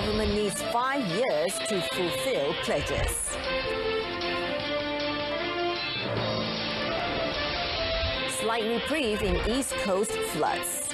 government needs 5 years to fulfill pledges. Slight reprieve in East Coast floods.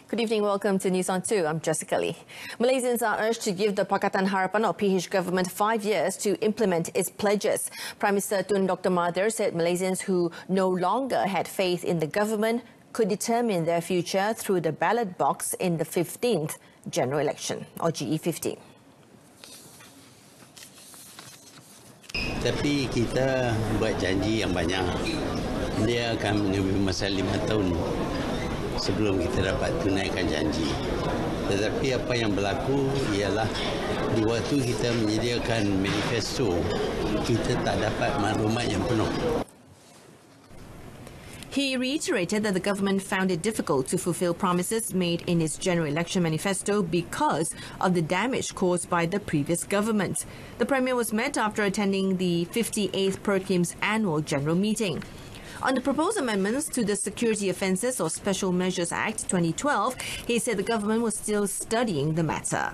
Good evening, welcome to News on 2. I'm Jessica Lee. Malaysians are urged to give the Pakatan Harapan or PH government 5 years to implement its pledges. Prime Minister Tun Dr. Mahathir said Malaysians who no longer had faith in the government could determine their future through the ballot box in the 15th general election, or GE15. Tapi kita buat janji yang banyak. Dia akan mengambil masa 5 tahun sebelum kita dapat tunaikan janji. Tetapi apa yang berlaku ialah di waktu kita menyediakan manifesto, kita tak dapat maklumat yang penuh. He reiterated that the government found it difficult to fulfill promises made in its general election manifesto because of the damage caused by the previous government. The Premier was met after attending the 58th PERKIM's annual general meeting. On the proposed amendments to the Security Offences or Special Measures Act 2012, he said the government was still studying the matter.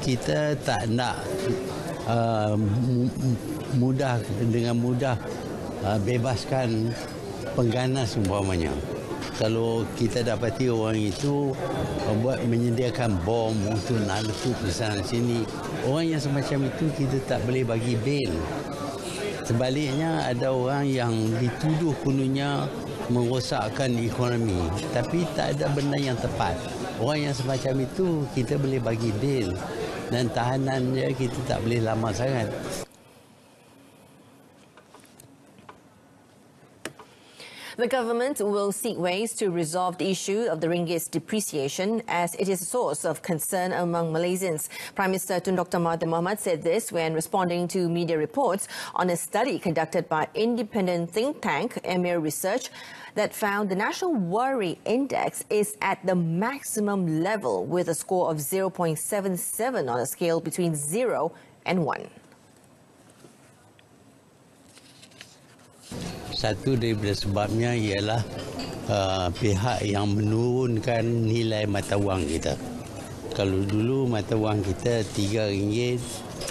Kita tak nak dengan mudah bebaskan pengganas umpamanya. Kalau kita dapati orang itu menyediakan bom untuk nak letup di sana sini, orang yang semacam itu kita tak boleh bagi bail. Sebaliknya ada orang yang dituduh kononnya merosakkan ekonomi, tapi tak ada benda yang tepat. Orang yang semacam itu kita boleh bagi bail dan tahanan dia kita tak boleh lama sangat. The government will seek ways to resolve the issue of the ringgit's depreciation as it is a source of concern among Malaysians. Prime Minister Tun Dr. Mahathir Mohamad said this when responding to media reports on a study conducted by independent think tank Emir Research that found the National Worry Index is at the maximum level with a score of 0.77 on a scale between 0 and 1. Satu daripada sebabnya ialah pihak yang menurunkan nilai mata wang kita. Kalau dulu mata wang kita RM3.80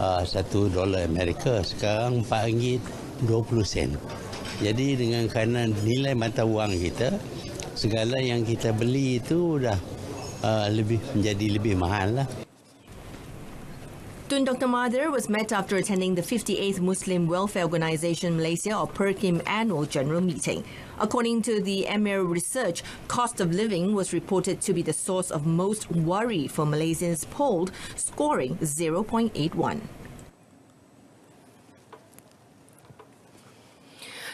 $1 Amerika, sekarang RM4.20. Jadi dengan kerana nilai mata wang kita, segala yang kita beli itu dah menjadi lebih mahal lah. Tun Dr. Mahathir was met after attending the 58th Muslim Welfare Organisation Malaysia or PERKIM annual general meeting. According to the Emir Research, cost of living was reported to be the source of most worry for Malaysians polled, scoring 0.81.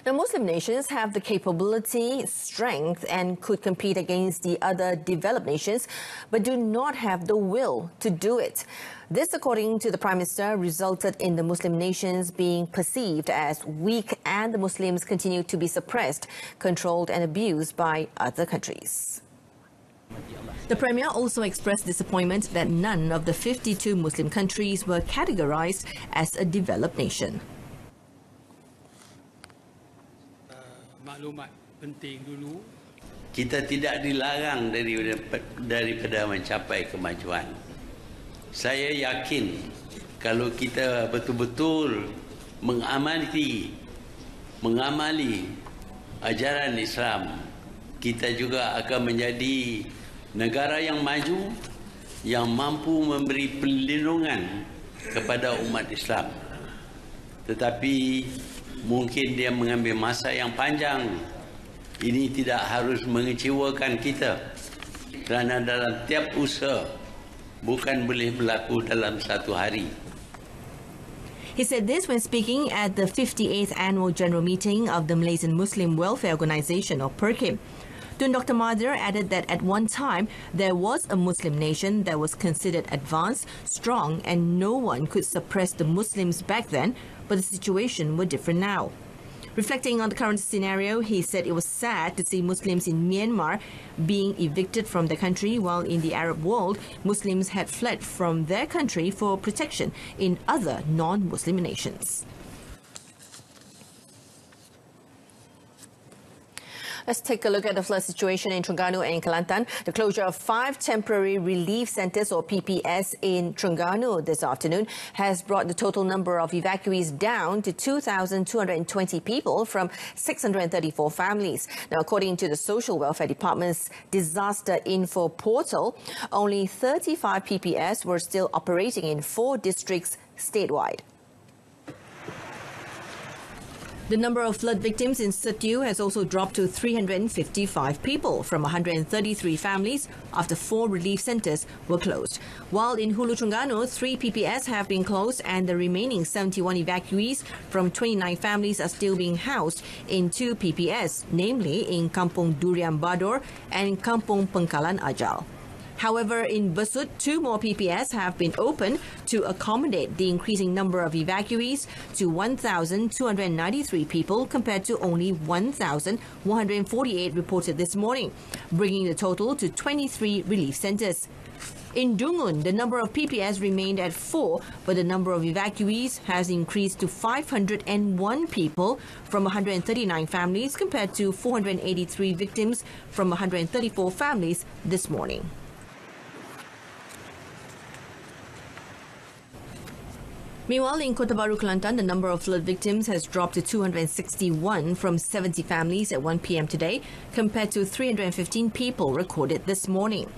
Now, Muslim nations have the capability, strength, and could compete against the other developed nations, but do not have the will to do it. This, according to the Prime Minister, resulted in the Muslim nations being perceived as weak and the Muslims continue to be suppressed, controlled and abused by other countries. The Premier also expressed disappointment that none of the 52 Muslim countries were categorized as a developed nation. Maklumat penting dulu. Kita tidak dilarang daripada mencapai kemajuan. Saya yakin kalau kita betul-betul mengamali ajaran Islam, kita juga akan menjadi negara yang maju yang mampu memberi perlindungan kepada umat Islam. Tetapi mungkin dia mengambil masa yang panjang. Ini tidak harus mengecewakan kita kerana dalam tiap usaha bukan boleh berlaku dalam satu hari. He said this when speaking at the 58th annual general meeting of the Malaysian Muslim Welfare Organisation or PERKIM. Tun Dr. Mahathir added that at one time there was a Muslim nation that was considered advanced, strong, and no one could suppress the Muslims back then, but the situation was different now. Reflecting on the current scenario, he said it was sad to see Muslims in Myanmar being evicted from the country, while in the Arab world, Muslims had fled from their country for protection in other non-Muslim nations. Let's take a look at the flood situation in Terengganu and Kelantan. The closure of 5 temporary relief centres or PPS in Terengganu this afternoon has brought the total number of evacuees down to 2,220 people from 634 families. Now, according to the Social Welfare Department's disaster info portal, only 35 PPS were still operating in 4 districts statewide. The number of flood victims in Setiu has also dropped to 355 people from 133 families after 4 relief centres were closed. While in Hulu Terengganu, 3 PPS have been closed and the remaining 71 evacuees from 29 families are still being housed in 2 PPS, namely in Kampung Durian Bador and Kampung Pengkalan Ajal. However, in Besut, 2 more PPS have been opened to accommodate the increasing number of evacuees to 1,293 people compared to only 1,148 reported this morning, bringing the total to 23 relief centres. In Dungun, the number of PPS remained at 4, but the number of evacuees has increased to 501 people from 139 families compared to 483 victims from 134 families this morning. Meanwhile, in Kota Bharu, Kelantan, the number of flood victims has dropped to 261 from 70 families at 1 p.m. today, compared to 315 people recorded this morning.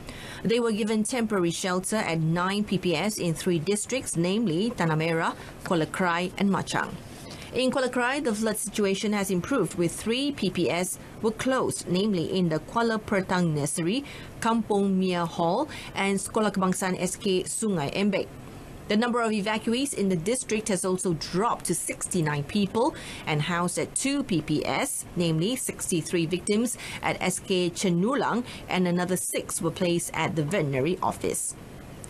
They were given temporary shelter at 9 PPS in 3 districts, namely Tanah Merah, Kuala Krai and Machang. In Kuala Krai, the flood situation has improved with 3 PPS were closed, namely in the Kuala Pertang Nursery, Kampung Mia Hall and Sekolah Kebangsaan SK Sungai Embek. The number of evacuees in the district has also dropped to 69 people and housed at 2 PPS, namely 63 victims at SK Chenulang and another 6 were placed at the veterinary office.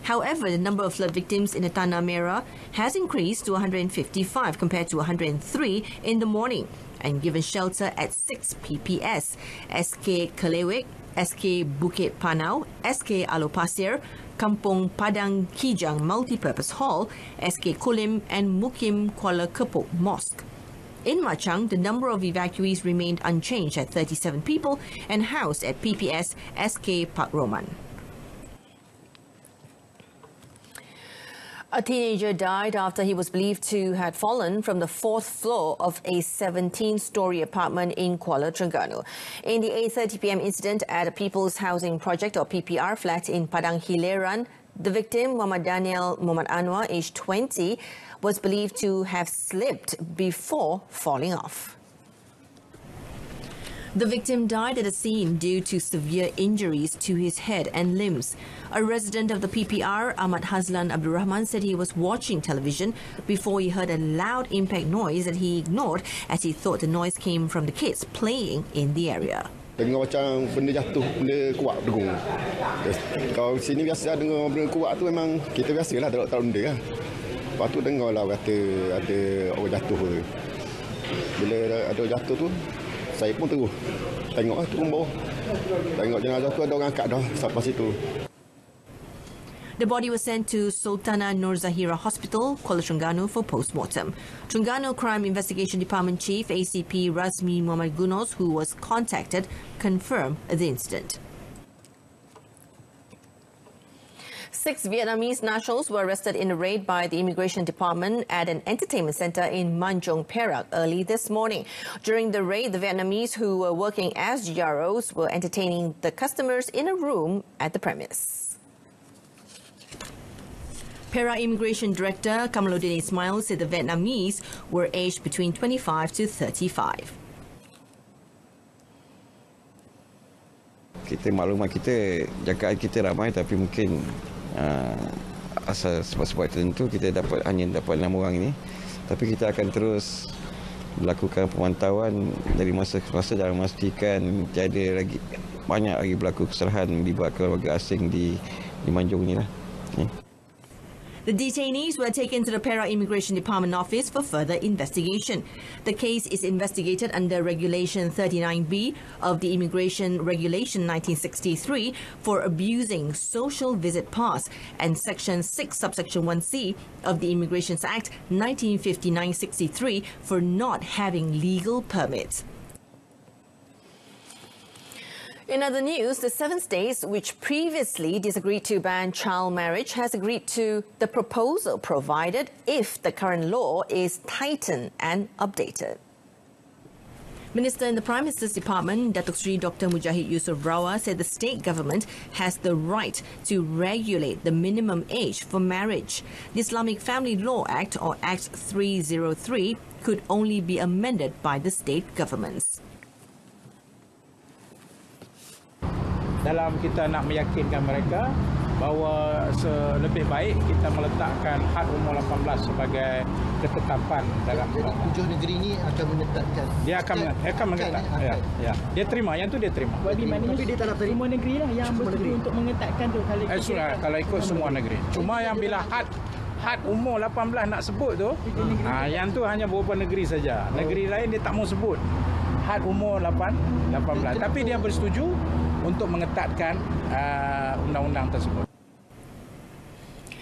However, the number of flood victims in the Tanah Merah has increased to 155 compared to 103 in the morning and given shelter at 6 PPS, SK Kelewek, SK Bukit Panau, SK Alor Pasir, Kampung Padang Kijang Multipurpose Hall, SK Kulim and Mukim Kuala Kepok Mosque. In Machang, the number of evacuees remained unchanged at 37 people and housed at PPS SK Park Roman. A teenager died after he was believed to have fallen from the 4th floor of a 17-storey apartment in Kuala Terengganu. In the 8:30 p.m. incident at a People's Housing Project or PPR flat in Padang Hileran, the victim, Muhammad Daniel Muhammad Anwar, aged 20, was believed to have slipped before falling off. The victim died at the scene due to severe injuries to his head and limbs. A resident of the PPR, Ahmad Hazlan Abdul Rahman, said he was watching television before he heard a loud impact noise that he ignored as he thought the noise came from the kids playing in the area. Dengar macam benda jatuh, benda kuat dengung. Kalau sini biasa dengar benda kuat tu memang kita biasalah tak benda kan. Lepas tu dengarlah kata ada orang jatuh tu. Bila ada jatuh tu, saya pun terus tengok turun bawah. Tengok jenazah tu ada orang angkat dah sampai situ. The body was sent to Sultanah Nur Zahira Hospital, Kuala Terengganu for post-mortem. Terengganu Crime Investigation Department Chief ACP Razmi Muhammad Gunos, who was contacted, confirmed the incident. 6 Vietnamese nationals were arrested in a raid by the Immigration Department at an entertainment centre in Manjung, Perak early this morning. During the raid, the Vietnamese who were working as GROs were entertaining the customers in a room at the premise. Perak Immigration Director Kamaluddin Ismail said the Vietnamese were aged between 25 to 35. Kita maklumat kita, jagaan kita ramai tapi mungkin asal sebab-sebab tertentu kita hanya dapat 6 orang ini. Tapi kita akan terus melakukan pemantauan dari masa ke masa dan memastikan tiada lagi banyak lagi berlaku kesalahan melibatkan warga asing di Manjung inilah. The detainees were taken to the Perak Immigration Department office for further investigation. The case is investigated under Regulation 39B of the Immigration Regulation 1963 for abusing social visit pass and Section 6 subsection 1C of the Immigrations Act 1959-63 for not having legal permits. In other news, the 7 states which previously disagreed to ban child marriage has agreed to the proposal provided if the current law is tightened and updated. Minister in the Prime Minister's Department, Datuk Seri Dr. Mujahid Yusof Brawa, said the state government has the right to regulate the minimum age for marriage. The Islamic Family Law Act, or Act 303, could only be amended by the state governments. Dalam kita nak meyakinkan mereka bahawa lebih baik kita meletakkan had umur 18 sebagai ketetapan dalam jadi 7 negeri ini akan menetapkan. Dia akan mengetat. Ya. Dia terima, yang tu dia terima. Tapi dia tak nak semua negeri lah yang bersetuju untuk mengetatkan tu kalau ikut semua negeri. Cuma yang bila had umur 18 nak sebut tu, yang tu hanya beberapa negeri saja. Negeri lain dia tak mau sebut had umur 18. Tapi dia bersetuju untuk mengetatkan undang-undang tersebut.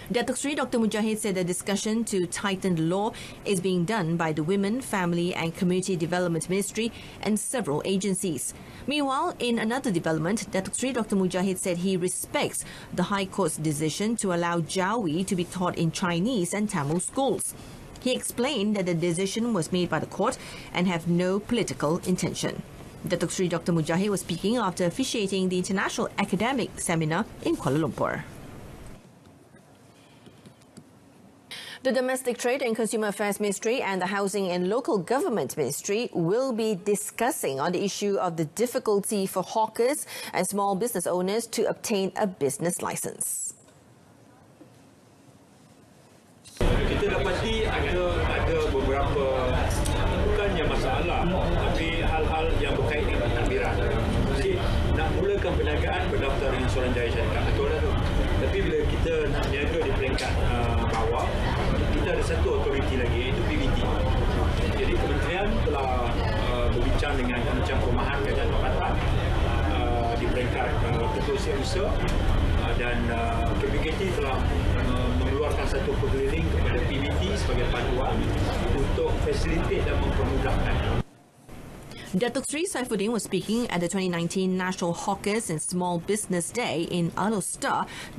Datuk Seri Dr. Mujahid said the discussion to tighten the law is being done by the Women, Family and Community Development Ministry and several agencies. Meanwhile, in another development, Datuk Seri Dr. Mujahid said he respects the High Court's decision to allow Jawi to be taught in Chinese and Tamil schools. He explained that the decision was made by the court and have no political intention. Datuk Seri Dr. Mujahid was speaking after officiating the International Academic Seminar in Kuala Lumpur. The Domestic Trade and Consumer Affairs Ministry and the Housing and Local Government Ministry will be discussing on the issue of the difficulty for hawkers and small business owners to obtain a business license. Kita dapati ada beberapa bukannya masalah, tapi hal-hal yang berkait dengan pentadbiran. Jadi nak mulakan perniagaan berdaftar dengan Suruhanjaya Syarikat, betul dah tu. Tapi bila kita nak niaga di peringkat bawah, kita ada satu autoriti lagi, iaitu PBT. Jadi kementerian telah berbincang dengan Kementerian Perumahan dan Tempatan di peringkat ketua usaha dan KPKT telah mengeluarkan satu pengeliling kepada PBT sebagai panduan untuk facilitate dan mempermudahkan. Datuk Seri Saifuddin was speaking at the 2019 National Hawkers and Small Business Day in Alor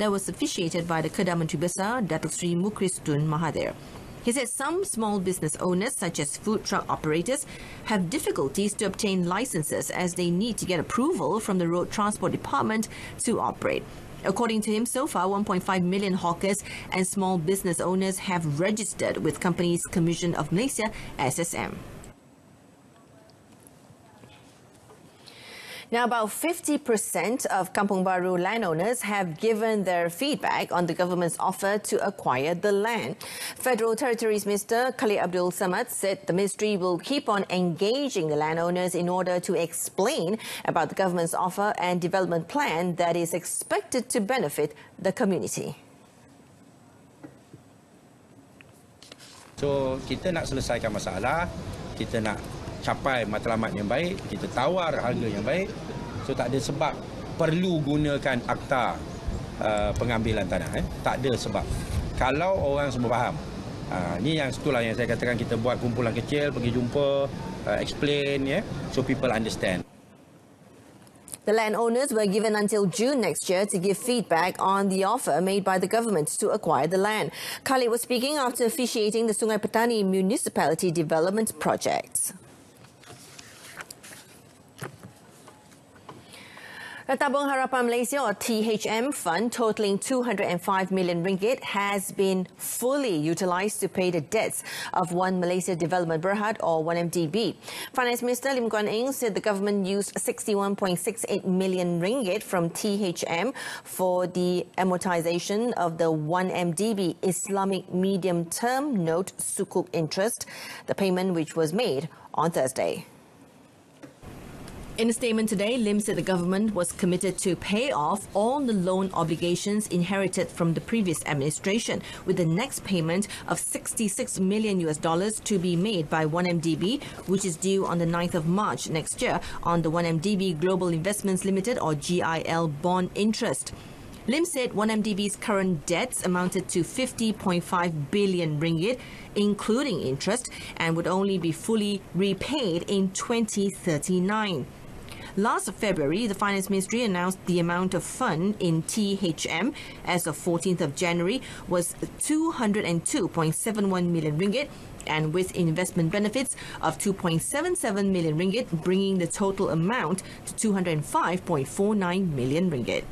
that was officiated by the Kedai Menteri Besar, Datuk Seri Mukhris Tun Mahathir. He said some small business owners, such as food truck operators, have difficulties to obtain licenses as they need to get approval from the Road Transport Department to operate. According to him, so far 1.5 million hawkers and small business owners have registered with Companies Commission of Malaysia, SSM. Now, about 50% of Kampung Baru landowners have given their feedback on the government's offer to acquire the land. Federal Territories Minister Khalid Abdul Samad said the ministry will keep on engaging the landowners in order to explain about the government's offer and development plan that is expected to benefit the community. So, kita nak selesaikan masalah, kita nak capai matlamat yang baik, kita tawar harga yang baik. So tak ada sebab perlu gunakan akta pengambilan tanah. Tak ada sebab. Kalau orang semua faham. Ni yang itulah yang saya katakan kita buat kumpulan kecil, pergi jumpa, explain, so people understand. The landowners were given until June next year to give feedback on the offer made by the government to acquire the land. Khalid was speaking after officiating the Sungai Petani Municipality Development Project. The Tabung Harapan Malaysia, or THM fund, totaling RM205 million has been fully utilised to pay the debts of One Malaysia Development Berhad, or 1MDB. Finance Minister Lim Guan Eng said the government used RM61.68 million from THM for the amortisation of the 1MDB Islamic medium-term note sukuk interest, the payment which was made on Thursday. In a statement today, Lim said the government was committed to pay off all the loan obligations inherited from the previous administration, with the next payment of $66 million to be made by 1MDB, which is due on the 9th of March next year on the 1MDB Global Investments Limited or GIL bond interest. Lim said 1MDB's current debts amounted to 50.5 billion ringgit, including interest, and would only be fully repaid in 2039. Last February, the Finance Ministry announced the amount of fund in THM as of 14th of January was 202.71 million ringgit, and with investment benefits of 2.77 million ringgit, bringing the total amount to 205.49 million ringgit.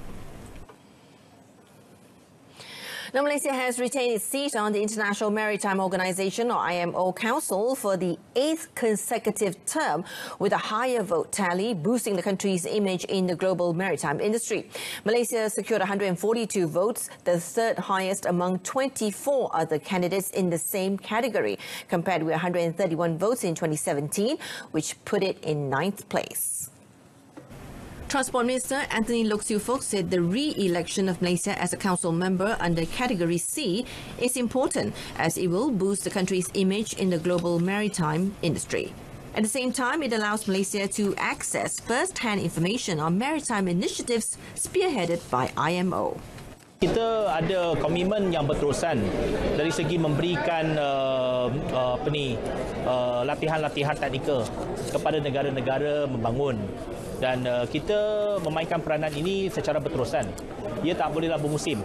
Now, Malaysia has retained its seat on the International Maritime Organization or IMO Council for the 8th consecutive term with a higher vote tally, boosting the country's image in the global maritime industry. Malaysia secured 142 votes, the third highest among 24 other candidates in the same category, compared with 131 votes in 2017, which put it in 9th place. Transport Minister Anthony Loke Siew Fook said the re-election of Malaysia as a council member under Category C is important as it will boost the country's image in the global maritime industry. At the same time, it allows Malaysia to access first-hand information on maritime initiatives spearheaded by IMO. Kita ada komitmen yang berterusan dari segi memberikan latihan-latihan teknikal kepada negara-negara membangun. Dan kita memainkan peranan ini secara berterusan. Ia tak bolehlah bermusim.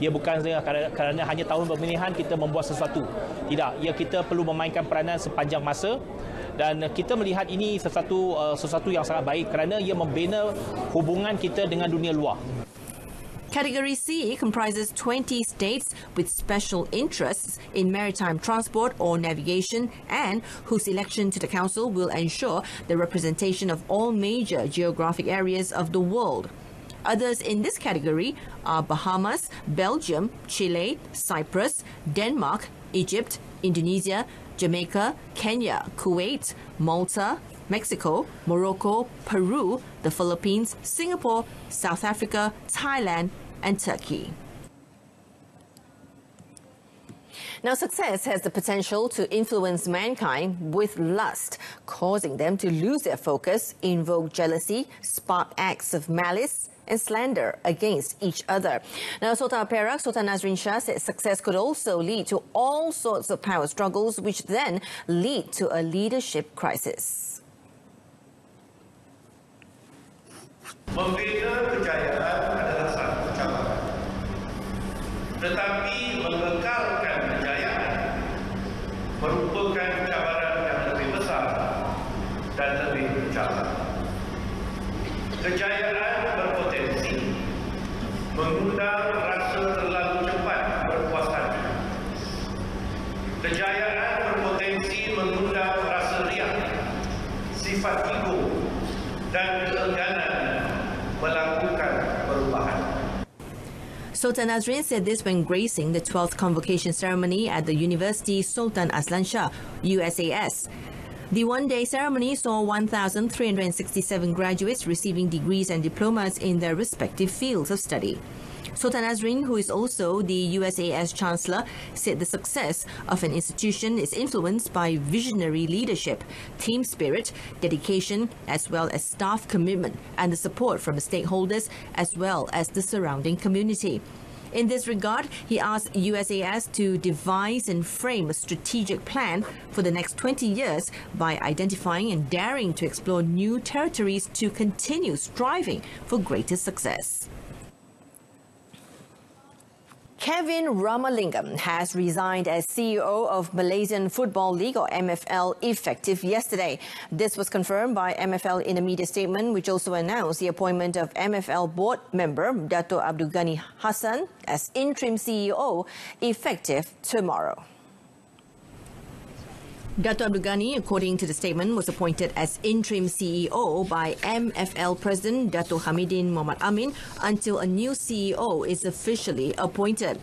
Ia bukan kerana hanya tahun pemilihan kita membuat sesuatu. Tidak, ia kita perlu memainkan peranan sepanjang masa. Dan kita melihat ini sesuatu yang sangat baik kerana ia membina hubungan kita dengan dunia luar. Category C comprises 20 states with special interests in maritime transport or navigation and whose election to the council will ensure the representation of all major geographic areas of the world. Others in this category are Bahamas, Belgium, Chile, Cyprus, Denmark, Egypt, Indonesia, Jamaica, Kenya, Kuwait, Malta, Mexico, Morocco, Peru, the Philippines, Singapore, South Africa, Thailand, and Turkey. Now, success has the potential to influence mankind with lust, causing them to lose their focus, invoke jealousy, spark acts of malice, and slander against each other. Now, Sultan Perak, Sultan Nazrin Shah, said success could also lead to all sorts of power struggles, which then lead to a leadership crisis. Membina kejayaan adalah satu cabaran, tetapi mengekalkan kejayaan merupakan cabaran yang lebih besar dan lebih mencabar. Kejayaan berpotensi mengundang rasa terlalu cepat berpuas hati. Kejayaan berpotensi mengundang rasa riak, sifat ego dan keengganan melakukan perubahan. Sultan Nazrin said this when gracing the 12th convocation ceremony at the University Sultan Azlan Shah, USAS. The one-day ceremony saw 1,367 graduates receiving degrees and diplomas in their respective fields of study. Sultan Nazrin, who is also the USAS Chancellor, said the success of an institution is influenced by visionary leadership, team spirit, dedication, as well as staff commitment and the support from the stakeholders as well as the surrounding community. In this regard, he asked USAS to devise and frame a strategic plan for the next 20 years by identifying and daring to explore new territories to continue striving for greater success. Kevin Ramalingam has resigned as CEO of Malaysian Football League or MFL effective yesterday. This was confirmed by MFL in a media statement, which also announced the appointment of MFL board member Dato' Abdul Ghani Hassan as interim CEO effective tomorrow. Dato' Abdul Ghani, according to the statement, was appointed as interim CEO by MFL President Dato' Hamidin Mohamad Amin until a new CEO is officially appointed.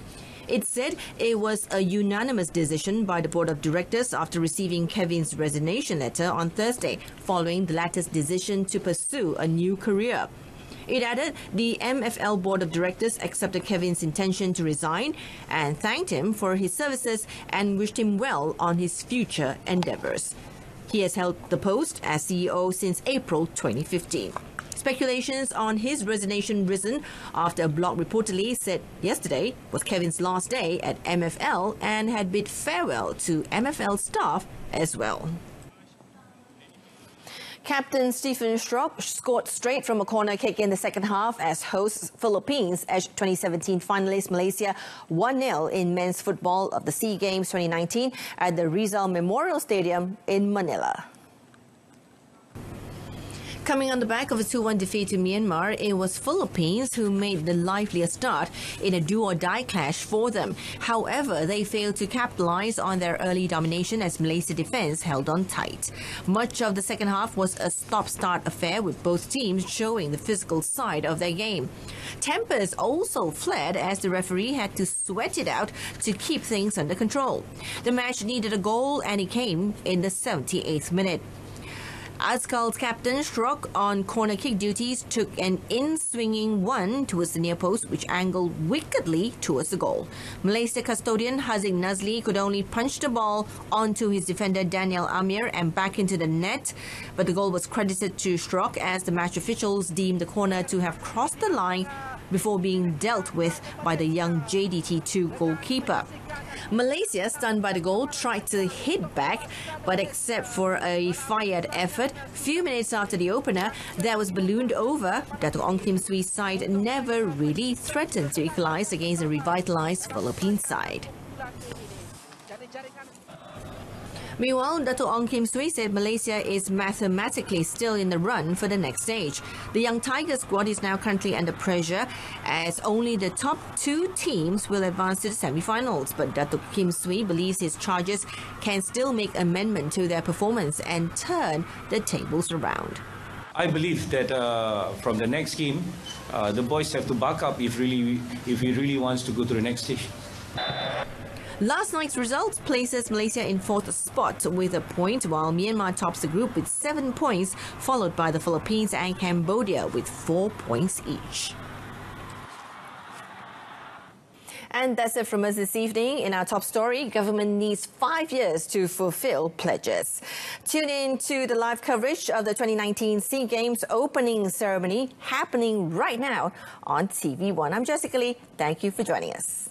It said it was a unanimous decision by the board of directors after receiving Kevin's resignation letter on Thursday, following the latter's decision to pursue a new career. It added the MFL board of directors accepted Kevin's intention to resign and thanked him for his services and wished him well on his future endeavours. He has held the post as CEO since April 2015. Speculations on his resignation risen after a blog reportedly said yesterday was Kevin's last day at MFL and had bid farewell to MFL staff as well. Captain Stephen Strock scored straight from a corner kick in the second half as hosts Philippines edged 2017 finalist Malaysia 1-0 in men's football of the SEA Games 2019 at the Rizal Memorial Stadium in Manila. Coming on the back of a 2-1 defeat to Myanmar, it was Philippines who made the liveliest start in a do-or-die clash for them. However, they failed to capitalise on their early domination as Malaysia defence held on tight. Much of the second half was a stop-start affair with both teams showing the physical side of their game. Tempers also flared as the referee had to sweat it out to keep things under control. The match needed a goal and it came in the 78th minute. Azkal's captain Strock on corner kick duties took an in-swinging one towards the near post which angled wickedly towards the goal. Malaysia custodian Haziq Nazli could only punch the ball onto his defender Daniel Amir and back into the net, but the goal was credited to Strock as the match officials deemed the corner to have crossed the line before being dealt with by the young JDT2 goalkeeper. Malaysia, stunned by the goal, tried to hit back, but except for a fired effort, few minutes after the opener, that was ballooned over. Dato' Ong Kim Sui's side never really threatened to equalise against a revitalised Philippine side. Meanwhile, Dato' Ong Kim Sui said Malaysia is mathematically still in the run for the next stage. The Young Tiger squad is now currently under pressure as only the top two teams will advance to the semi-finals. But Dato' Kim Sui believes his charges can still make amendment to their performance and turn the tables around. I believe that from the next game, the boys have to back up if he really wants to go to the next stage. Last night's results places Malaysia in fourth spot with a point, while Myanmar tops the group with 7 points, followed by the Philippines and Cambodia with 4 points each. And that's it from us this evening. In our top story, government needs 5 years to fulfill pledges. Tune in to the live coverage of the 2019 SEA Games opening ceremony happening right now on TV1. I'm Jessica Lee. Thank you for joining us.